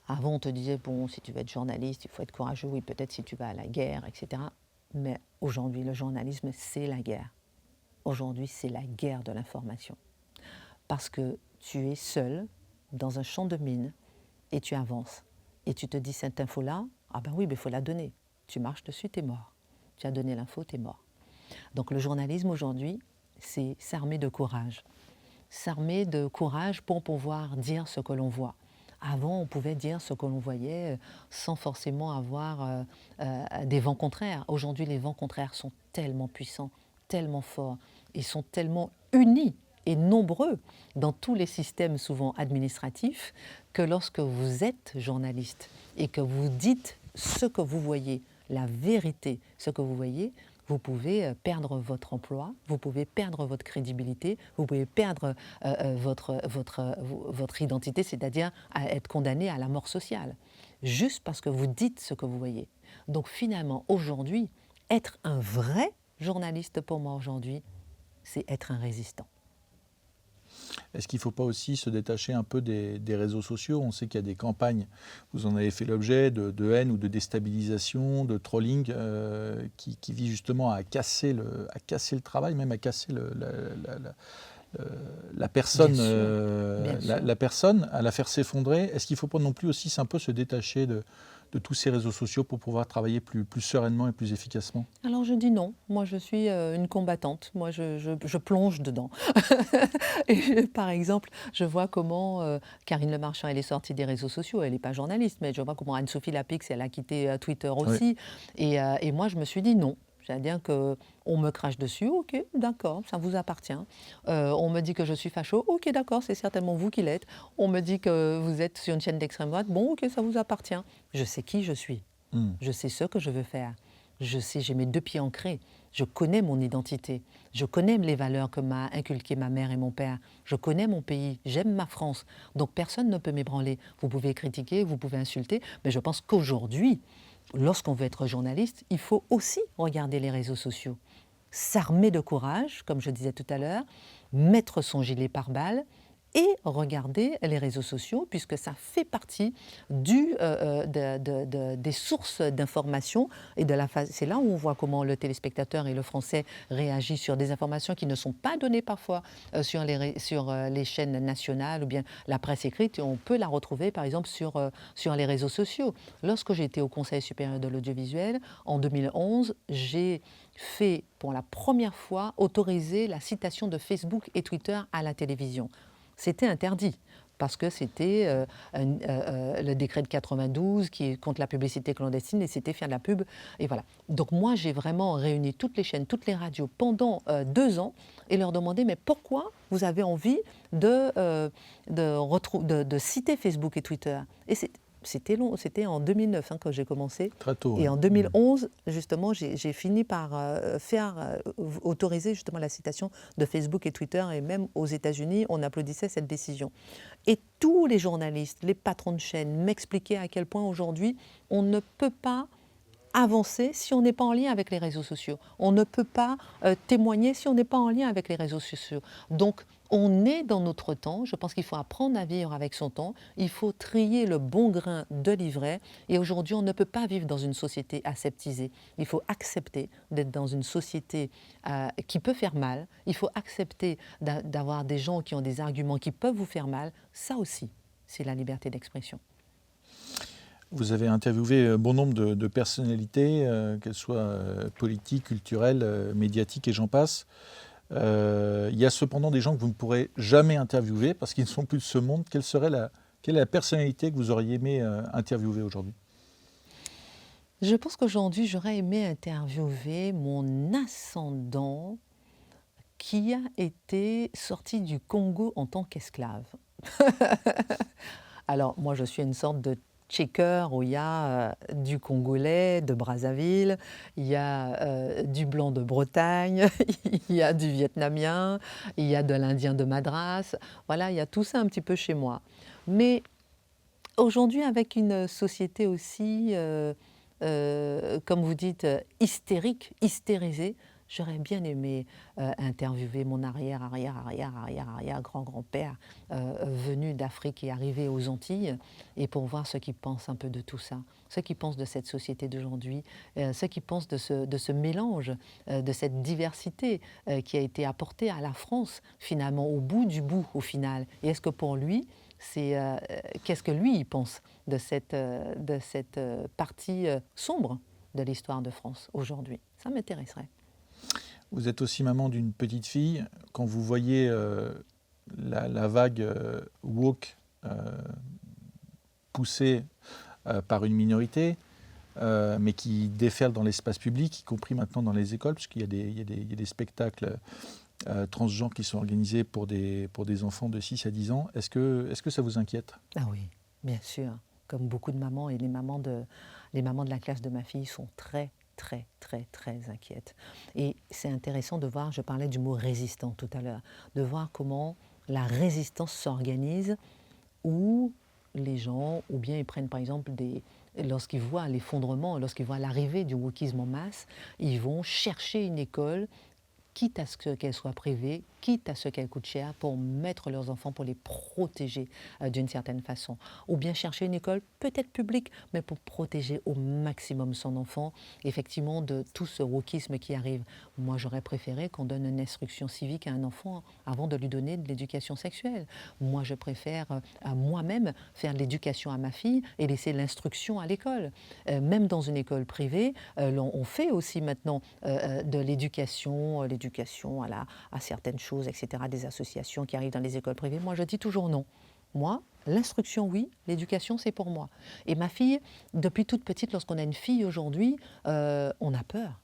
Avant, on te disait, bon, si tu veux être journaliste, il faut être courageux, oui, peut-être si tu vas à la guerre, etc. Mais aujourd'hui, le journalisme, c'est la guerre. Aujourd'hui, c'est la guerre de l'information. Parce que tu es seul dans un champ de mine et tu avances. Et tu te dis, cette info-là, ah ben oui, mais il faut la donner. Tu marches dessus, t'es mort. Tu as donné l'info, t'es mort. Donc le journalisme aujourd'hui, c'est s'armer de courage. S'armer de courage pour pouvoir dire ce que l'on voit. Avant, on pouvait dire ce que l'on voyait sans forcément avoir des vents contraires. Aujourd'hui, les vents contraires sont tellement puissants, tellement forts, ils sont tellement unis et nombreux dans tous les systèmes souvent administratifs que lorsque vous êtes journaliste et que vous dites ce que vous voyez, la vérité, ce que vous voyez, vous pouvez perdre votre emploi, vous pouvez perdre votre crédibilité, vous pouvez perdre votre identité, c'est-à-dire à être condamné à la mort sociale, juste parce que vous dites ce que vous voyez. Donc finalement, aujourd'hui, être un vrai journaliste pour moi aujourd'hui, c'est être un résistant. Est-ce qu'il ne faut pas aussi se détacher un peu des réseaux sociaux? On sait qu'il y a des campagnes, vous en avez fait l'objet, de haine ou de déstabilisation, de trolling, qui visent justement à casser le travail, même à casser la personne, Bien sûr. la personne, à la faire s'effondrer. Est-ce qu'il ne faut pas non plus aussi un peu se détacher de tous ces réseaux sociaux pour pouvoir travailler plus sereinement et plus efficacement? Alors je dis non, moi je suis une combattante, moi je plonge dedans. Et par exemple, je vois comment Karine Le Marchand, elle est sortie des réseaux sociaux, elle n'est pas journaliste, mais je vois comment Anne-Sophie Lapix, elle a quitté Twitter Oui. aussi. Et moi je me suis dit non. C'est-à-dire qu'on me crache dessus, ok, d'accord, ça vous appartient. On me dit que je suis facho, ok, d'accord, c'est certainement vous qui l'êtes. On me dit que vous êtes sur une chaîne d'extrême droite, bon, ok, ça vous appartient. Je sais qui je suis, je sais ce que je veux faire. Je sais, j'ai mes 2 pieds ancrés. Je connais mon identité. Je connais les valeurs que m'a inculquées ma mère et mon père. Je connais mon pays. J'aime ma France. Donc personne ne peut m'ébranler. Vous pouvez critiquer, vous pouvez insulter, mais je pense qu'aujourd'hui, lorsqu'on veut être journaliste, il faut aussi regarder les réseaux sociaux. S'armer de courage, comme je disais tout à l'heure, mettre son gilet pare-balles et regarder les réseaux sociaux, puisque ça fait partie des sources d'information. Et c'est là où on voit comment le téléspectateur et le Français réagissent sur des informations qui ne sont pas données parfois sur les chaînes nationales ou bien la presse écrite. Et on peut la retrouver par exemple sur les réseaux sociaux. Lorsque j'étais au Conseil supérieur de l'audiovisuel, en 2011, j'ai fait pour la première fois autoriser la citation de Facebook et Twitter à la télévision. C'était interdit parce que c'était le décret de 92 qui est contre la publicité clandestine et c'était faire de la pub. Et voilà. Donc moi, j'ai vraiment réuni toutes les chaînes, toutes les radios pendant 2 ans et leur demandé mais pourquoi vous avez envie de citer Facebook et Twitter? Et c'était long, c'était en 2009 que j'ai commencé. Très tôt. Et en 2011, justement, j'ai fini par autoriser justement la citation de Facebook et Twitter. Et même aux États-Unis, on applaudissait cette décision. Et tous les journalistes, les patrons de chaîne m'expliquaient à quel point aujourd'hui, on ne peut pas avancer si on n'est pas en lien avec les réseaux sociaux. On ne peut pas témoigner si on n'est pas en lien avec les réseaux sociaux. Donc, on est dans notre temps. Je pense qu'il faut apprendre à vivre avec son temps. Il faut trier le bon grain de l'ivraie. Et aujourd'hui, on ne peut pas vivre dans une société aseptisée. Il faut accepter d'être dans une société qui peut faire mal. Il faut accepter d'avoir des gens qui ont des arguments qui peuvent vous faire mal. Ça aussi, c'est la liberté d'expression. Vous avez interviewé bon nombre de personnalités, qu'elles soient politiques, culturelles, médiatiques et j'en passe. Il y a cependant des gens que vous ne pourrez jamais interviewer parce qu'ils ne sont plus de ce monde. Quelle est la personnalité que vous auriez aimé interviewer aujourd'hui? Je pense qu'aujourd'hui, j'aurais aimé interviewer mon ascendant qui a été sorti du Congo en tant qu'esclave. Alors, moi, je suis une sorte de checker où il y a du Congolais de Brazzaville, il y a du blanc de Bretagne, il y a du Vietnamien, il y a de l'Indien de Madras. Voilà, il y a tout ça un petit peu chez moi. Mais aujourd'hui, avec une société aussi, comme vous dites, hystérique, hystérisée, j'aurais bien aimé interviewer mon arrière grand-grand-père venu d'Afrique et arrivé aux Antilles et pour voir ce qu'il pense un peu de tout ça, ce qu'il pense de cette société d'aujourd'hui, ce qu'il pense de ce mélange, de cette diversité qui a été apportée à la France finalement, au bout du bout au final. Et est-ce que pour lui, qu'est-ce que lui il pense de cette partie sombre de l'histoire de France aujourd'hui? Ça m'intéresserait. Vous êtes aussi maman d'une petite fille. Quand vous voyez la vague woke poussée par une minorité, mais qui déferle dans l'espace public, y compris maintenant dans les écoles, puisqu'il y a des spectacles transgenres qui sont organisés pour des enfants de 6 à 10 ans. Est-ce que ça vous inquiète? Ah oui, bien sûr. Comme beaucoup de mamans, et les mamans de la classe de ma fille sont très inquiètes. Et c'est intéressant de voir, je parlais du mot résistant tout à l'heure, de voir comment la résistance s'organise où les gens, ou bien ils prennent par exemple lorsqu'ils voient l'effondrement, lorsqu'ils voient l'arrivée du wokisme en masse, ils vont chercher une école quitte à ce qu'elles soient privées, quitte à ce qu'elles coûtent cher, pour mettre leurs enfants, pour les protéger d'une certaine façon. Ou bien chercher une école peut-être publique, mais pour protéger au maximum son enfant, effectivement, de tout ce wokisme qui arrive. Moi, j'aurais préféré qu'on donne une instruction civique à un enfant avant de lui donner de l'éducation sexuelle. Moi, je préfère à moi-même faire de l'éducation à ma fille et laisser l'instruction à l'école. Même dans une école privée, on fait aussi maintenant de l'éducation à certaines choses, etc., des associations qui arrivent dans les écoles privées. Moi, je dis toujours non. Moi, l'instruction, oui, l'éducation, c'est pour moi. Et ma fille, depuis toute petite, lorsqu'on a une fille aujourd'hui, on a peur.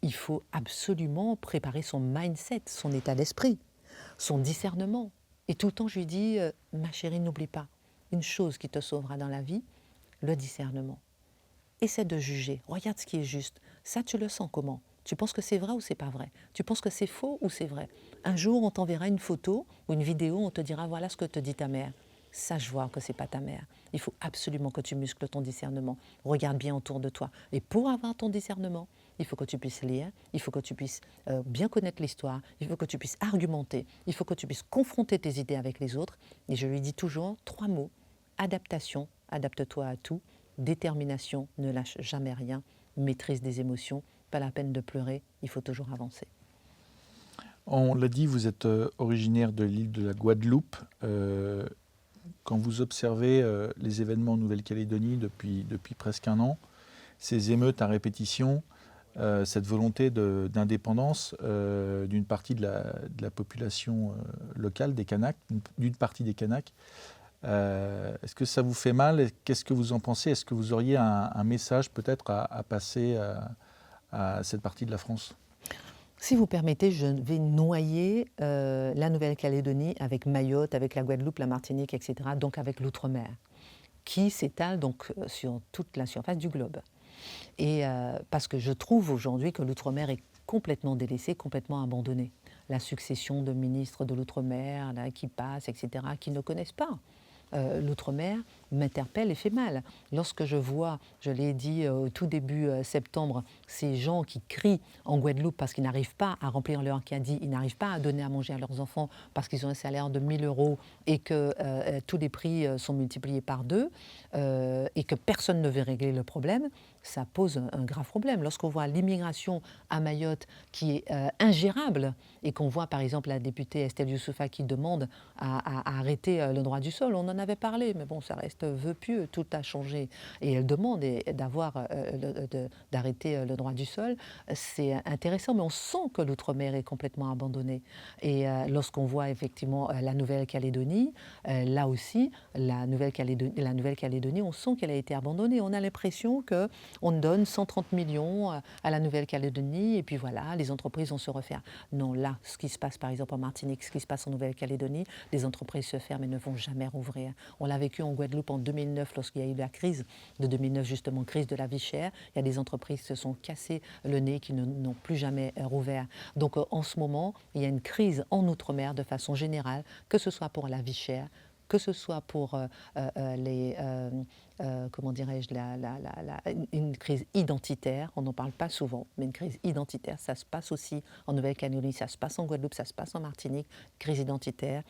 Il faut absolument préparer son mindset, son état d'esprit, son discernement. Et tout le temps, je lui dis, ma chérie, n'oublie pas, une chose qui te sauvera dans la vie, le discernement. Essaie de juger, regarde ce qui est juste. Ça, tu le sens comment? Tu penses que c'est vrai ou c'est pas vrai? Tu penses que c'est faux ou c'est vrai? Un jour, on t'enverra une photo ou une vidéo, on te dira, voilà ce que te dit ta mère. Sache voir que c'est pas ta mère. Il faut absolument que tu muscles ton discernement. Regarde bien autour de toi. Et pour avoir ton discernement, il faut que tu puisses lire, il faut que tu puisses bien connaître l'histoire, il faut que tu puisses argumenter, il faut que tu puisses confronter tes idées avec les autres. Et je lui dis toujours 3 mots: adaptation, adapte-toi à tout; détermination, ne lâche jamais rien; maîtrise des émotions, pas la peine de pleurer, il faut toujours avancer. On l'a dit, vous êtes originaire de l'île de la Guadeloupe. Quand vous observez les événements en Nouvelle-Calédonie depuis presque un an, ces émeutes à répétition, cette volonté d'indépendance d'une partie de la population locale, des Kanaks, d'une partie des Kanaks, est-ce que ça vous fait mal? Qu'est-ce que vous en pensez? Est-ce que vous auriez un message peut-être à passer à cette partie de la France? Si vous permettez, je vais noyer la Nouvelle-Calédonie avec Mayotte, avec la Guadeloupe, la Martinique, etc., donc avec l'outre-mer, qui s'étale donc sur toute la surface du globe. Et parce que je trouve aujourd'hui que l'outre-mer est complètement délaissé, complètement abandonné. La succession de ministres de l'outre-mer là, qui passent, etc., qui ne connaissent pas l'outre-mer, m'interpelle et fait mal. Lorsque je vois, je l'ai dit au tout début septembre, ces gens qui crient en Guadeloupe parce qu'ils n'arrivent pas à remplir leur caddie, ils n'arrivent pas à donner à manger à leurs enfants parce qu'ils ont un salaire de 1 000 € et que tous les prix sont multipliés par 2 et que personne ne veut régler le problème, ça pose un grave problème. Lorsqu'on voit l'immigration à Mayotte qui est ingérable et qu'on voit par exemple la députée Estelle Youssoufa qui demande à arrêter le droit du sol, on en avait parlé, mais bon, ça reste vœu pieux, tout a changé. Et elle demande d'arrêter le droit du sol. C'est intéressant, mais on sent que l'outre-mer est complètement abandonné. Et lorsqu'on voit effectivement la Nouvelle-Calédonie, là aussi, la Nouvelle-Calédonie, on sent qu'elle a été abandonnée. On a l'impression qu'on donne 130 millions à la Nouvelle-Calédonie, et puis voilà, les entreprises vont se refaire. Non, là, ce qui se passe par exemple en Martinique, ce qui se passe en Nouvelle-Calédonie, les entreprises se ferment et ne vont jamais rouvrir. On l'a vécu en Guadeloupe en 2009 lorsqu'il y a eu la crise de 2009, justement, crise de la vie chère. Il y a des entreprises qui se sont cassées le nez, qui n'ont plus jamais rouvert. Donc en ce moment, il y a une crise en Outre-mer de façon générale, que ce soit pour la vie chère, que ce soit pour comment dirais-je, une crise identitaire, on n'en parle pas souvent, mais une crise identitaire, ça se passe aussi en Nouvelle-Calédonie, ça se passe en Guadeloupe, ça se passe en Martinique, crise identitaire,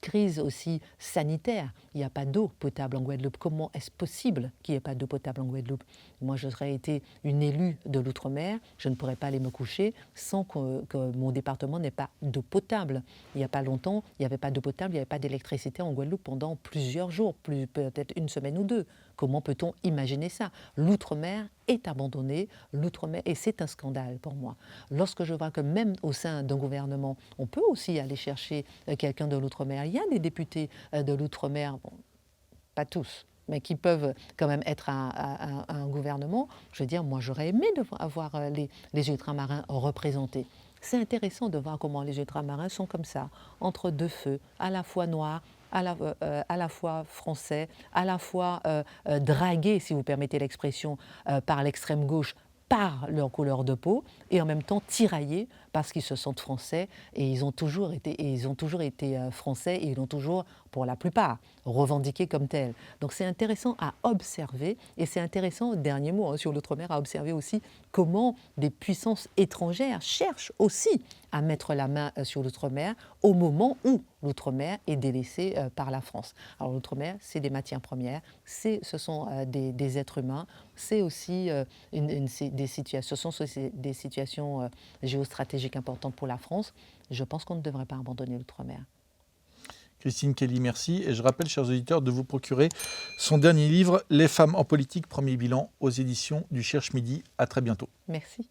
crise aussi sanitaire, il n'y a pas d'eau potable en Guadeloupe. Comment est-ce possible qu'il n'y ait pas d'eau potable en Guadeloupe? Moi, j'aurais été une élue de l'outre-mer, je ne pourrais pas aller me coucher sans que mon département n'ait pas d'eau potable. Il n'y a pas longtemps, il n'y avait pas d'eau potable, il n'y avait pas d'électricité en Guadeloupe pendant plusieurs jours, peut-être une semaine ou 2. Comment peut-on imaginer ça? L'outre-mer est abandonné, l'outre-mer, et c'est un scandale pour moi. Lorsque je vois que même au sein d'un gouvernement, on peut aussi aller chercher quelqu'un de l'outre-mer. Il y a des députés de l'outre-mer, bon, pas tous, mais qui peuvent quand même être à un gouvernement. Je veux dire, moi j'aurais aimé avoir les ultramarins représentés. C'est intéressant de voir comment les ultramarins sont comme ça, entre deux feux, à la fois noirs, à la fois français, à la fois dragués, si vous permettez l'expression, par l'extrême gauche, par leur couleur de peau, et en même temps tiraillés parce qu'ils se sentent français et ils ont toujours été français et ils l'ont toujours, pour la plupart, revendiqué comme tel. Donc c'est intéressant à observer et c'est intéressant, dernier mot sur l'outre-mer, à observer aussi comment des puissances étrangères cherchent aussi à mettre la main sur l'outre-mer au moment où l'outre-mer est délaissé par la France. Alors l'outre-mer, c'est des matières premières, ce sont des êtres humains, c'est aussi des situations géostratégiques importantes pour la France. Je pense qu'on ne devrait pas abandonner l'outre-mer. Christine Kelly, merci. Et je rappelle, chers auditeurs, de vous procurer son dernier livre, Les femmes en politique, premier bilan, aux éditions du Cherche Midi. À très bientôt. Merci.